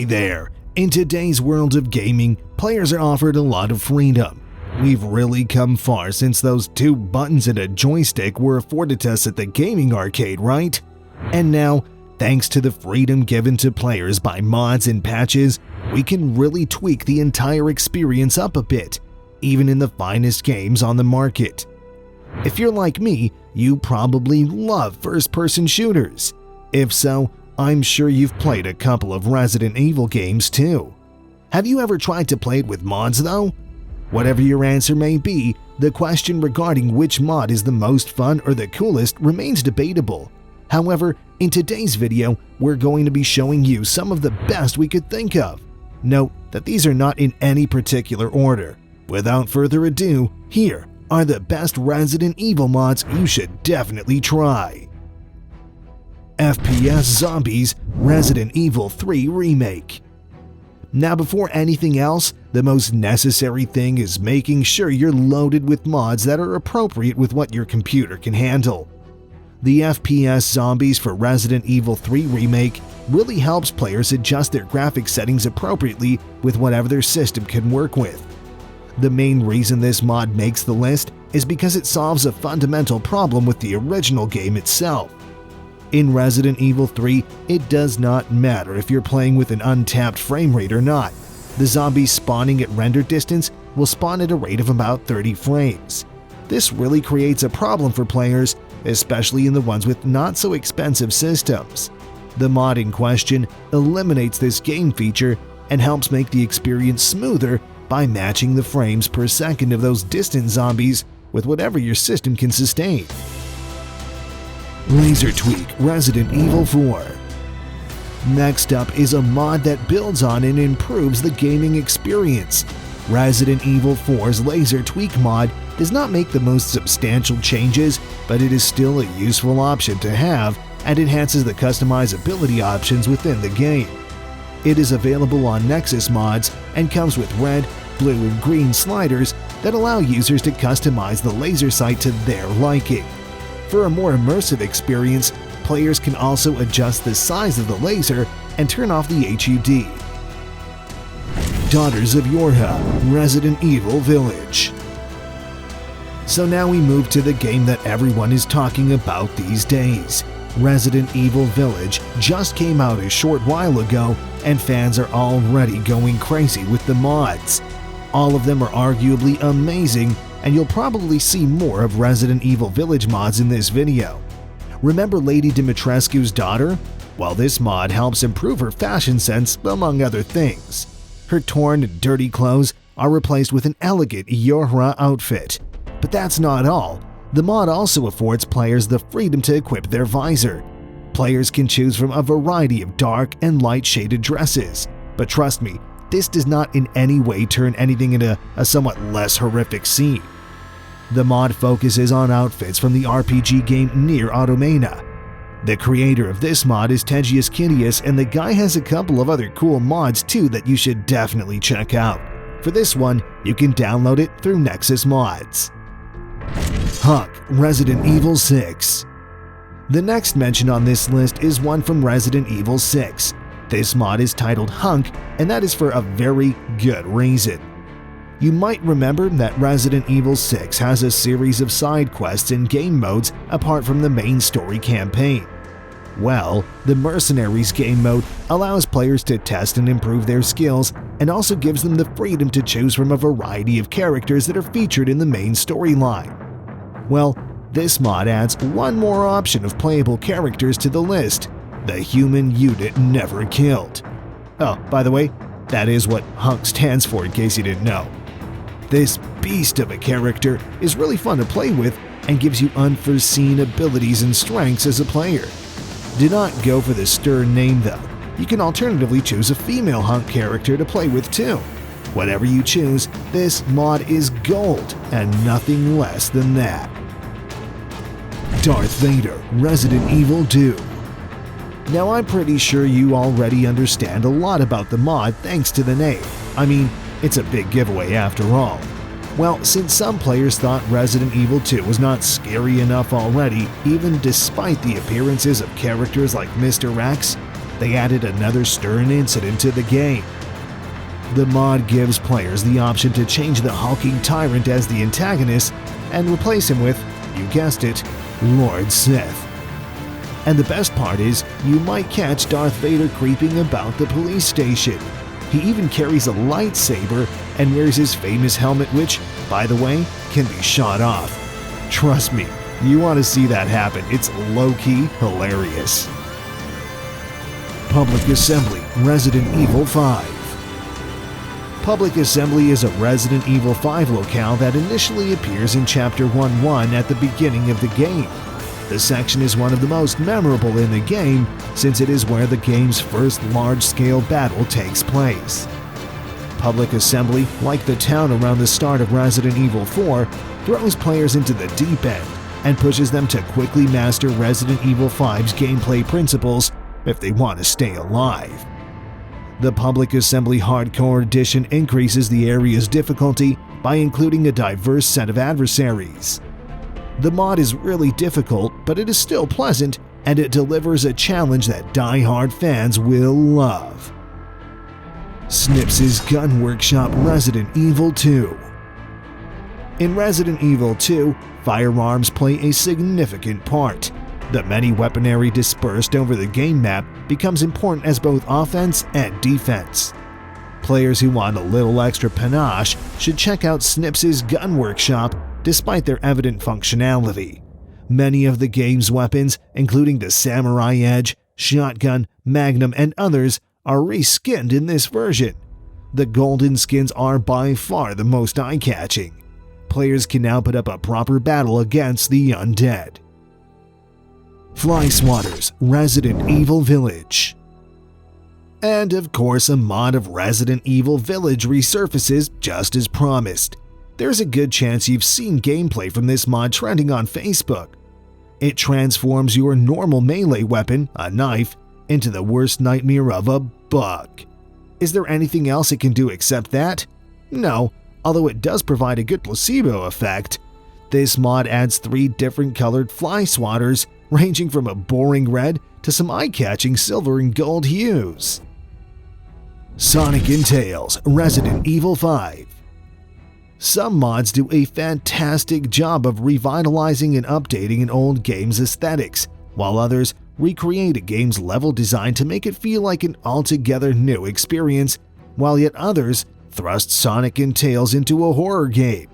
there! In today's world of gaming, players are offered a lot of freedom. We've really come far since those 2 buttons and a joystick were afforded to us at the gaming arcade, right? And now, thanks to the freedom given to players by mods and patches, we can really tweak the entire experience up a bit, even in the finest games on the market. If you're like me, you probably love first-person shooters. If so, I'm sure you've played a couple of Resident Evil games too. Have you ever tried to play it with mods though? Whatever your answer may be, the question regarding which mod is the most fun or the coolest remains debatable. However, in today's video, we're going to be showing you some of the best we could think of. Note that these are not in any particular order. Without further ado, here are the best Resident Evil mods you should definitely try. FPS Zombies Resident Evil 3 Remake. Now, before anything else, the most necessary thing is making sure you're loaded with mods that are appropriate with what your computer can handle. The FPS Zombies for Resident Evil 3 Remake really helps players adjust their graphics settings appropriately with whatever their system can work with. The main reason this mod makes the list is because it solves a fundamental problem with the original game itself. In Resident Evil 3, it does not matter if you're playing with an untapped frame rate or not. The zombies spawning at render distance will spawn at a rate of about 30 frames. This really creates a problem for players, especially in the ones with not so expensive systems. The mod in question eliminates this game feature and helps make the experience smoother by matching the frames per second of those distant zombies with whatever your system can sustain. Laser Tweak Resident Evil 4. Next up is a mod that builds on and improves the gaming experience. Resident Evil 4's Laser Tweak mod does not make the most substantial changes, but it is still a useful option to have and enhances the customizability options within the game. It is available on Nexus Mods and comes with red, blue, and green sliders that allow users to customize the laser sight to their liking. For a more immersive experience, players can also adjust the size of the laser and turn off the HUD. Daughters of Yorha Resident Evil Village. So now we move to the game that everyone is talking about these days. Resident Evil Village just came out a short while ago, and fans are already going crazy with the mods. All of them are arguably amazing, and you'll probably see more of Resident Evil Village mods in this video. Remember Lady Dimitrescu's daughter? Well, this mod helps improve her fashion sense, among other things. Her torn and dirty clothes are replaced with an elegant Yorha outfit. But that's not all. The mod also affords players the freedom to equip their visor. Players can choose from a variety of dark and light shaded dresses. But trust me, this does not in any way turn anything into a somewhat less horrific scene. The mod focuses on outfits from the RPG game Nier Automata. The creator of this mod is Tejius Kidius, and the guy has a couple of other cool mods too that you should definitely check out. For this one, you can download it through Nexus Mods. Hunk Resident Evil 6. The next mention on this list is one from Resident Evil 6. This mod is titled Hunk, and that is for a very good reason. You might remember that Resident Evil 6 has a series of side quests and game modes apart from the main story campaign. Well, the Mercenaries game mode allows players to test and improve their skills and also gives them the freedom to choose from a variety of characters that are featured in the main storyline. Well, this mod adds one more option of playable characters to the list: the human unit never killed. Oh, by the way, that is what Hunk stands for in case you didn't know. This beast of a character is really fun to play with and gives you unforeseen abilities and strengths as a player. Do not go for the stern name though. You can alternatively choose a female Hunk character to play with too. Whatever you choose, this mod is gold and nothing less than that. Darth Vader Resident Evil 2. Now I'm pretty sure you already understand a lot about the mod thanks to the name. I mean, it's a big giveaway after all. Well, since some players thought Resident Evil 2 was not scary enough already, even despite the appearances of characters like Mr. X, they added another stern incident to the game. The mod gives players the option to change the hulking tyrant as the antagonist and replace him with, you guessed it, Lord Sith. And the best part is, you might catch Darth Vader creeping about the police station. He even carries a lightsaber and wears his famous helmet, which, by the way, can be shot off. Trust me, you want to see that happen. It's low-key hilarious. Public Assembly Resident Evil 5. Public Assembly is a Resident Evil 5 locale that initially appears in Chapter 1-1 at the beginning of the game. The section is one of the most memorable in the game since it is where the game's first large-scale battle takes place. Public Assembly, like the town around the start of Resident Evil 4, throws players into the deep end and pushes them to quickly master Resident Evil 5's gameplay principles if they want to stay alive. The Public Assembly Hardcore Edition increases the area's difficulty by including a diverse set of adversaries. The mod is really difficult, but it is still pleasant, and it delivers a challenge that die-hard fans will love. Snips' Gun Workshop Resident Evil 2. In Resident Evil 2, firearms play a significant part. The many weaponry dispersed over the game map becomes important as both offense and defense. Players who want a little extra panache should check out Snips' Gun Workshop despite their evident functionality. Many of the game's weapons, including the Samurai Edge, Shotgun, Magnum, and others, are reskinned in this version. The golden skins are by far the most eye-catching. Players can now put up a proper battle against the undead. Fly Swatters Resident Evil Village. And of course, a mod of Resident Evil Village resurfaces just as promised. There's a good chance you've seen gameplay from this mod trending on Facebook. It transforms your normal melee weapon, a knife, into the worst nightmare of a bug. Is there anything else it can do except that? No, although it does provide a good placebo effect. This mod adds 3 different colored fly swatters, ranging from a boring red to some eye-catching silver and gold hues. Sonic & Tails Resident Evil 5. Some mods do a fantastic job of revitalizing and updating an old game's aesthetics, while others recreate a game's level design to make it feel like an altogether new experience, while yet others thrust Sonic & Tails into a horror game.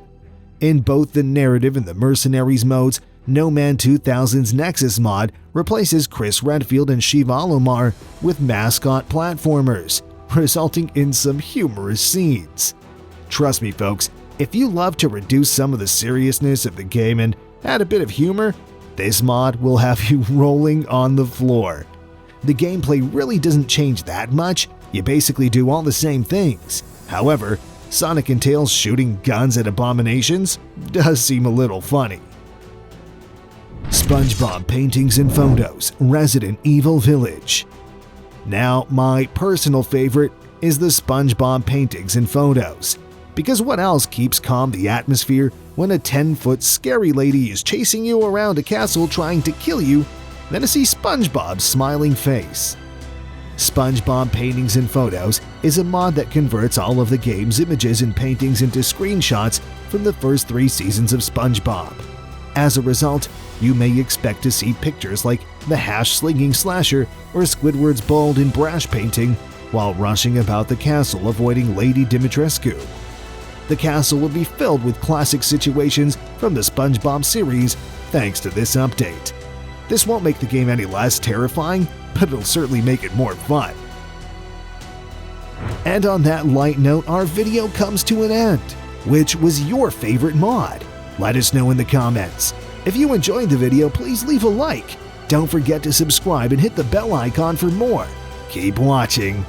In both the narrative and the mercenaries modes, No Man 2000's Nexus mod replaces Chris Redfield and Shiva Alomar with mascot platformers, resulting in some humorous scenes. Trust me folks, if you love to reduce some of the seriousness of the game and add a bit of humor, this mod will have you rolling on the floor. The gameplay really doesn't change that much, you basically do all the same things. However, Sonic & Tails shooting guns at abominations does seem a little funny. SpongeBob Paintings and Photos Resident Evil Village. Now, my personal favorite is the SpongeBob Paintings and Photos. Because what else keeps calm the atmosphere when a 10-foot scary lady is chasing you around a castle trying to kill you than to see SpongeBob's smiling face? SpongeBob Paintings and Photos is a mod that converts all of the game's images and paintings into screenshots from the first 3 seasons of SpongeBob. As a result, you may expect to see pictures like the hash-slinging slasher or Squidward's bold and brash painting while rushing about the castle avoiding Lady Dimitrescu. The castle will be filled with classic situations from the SpongeBob series thanks to this update. This won't make the game any less terrifying, but it'll certainly make it more fun. And on that light note, our video comes to an end. Which was your favorite mod? Let us know in the comments. If you enjoyed the video, please leave a like. Don't forget to subscribe and hit the bell icon for more. Keep watching.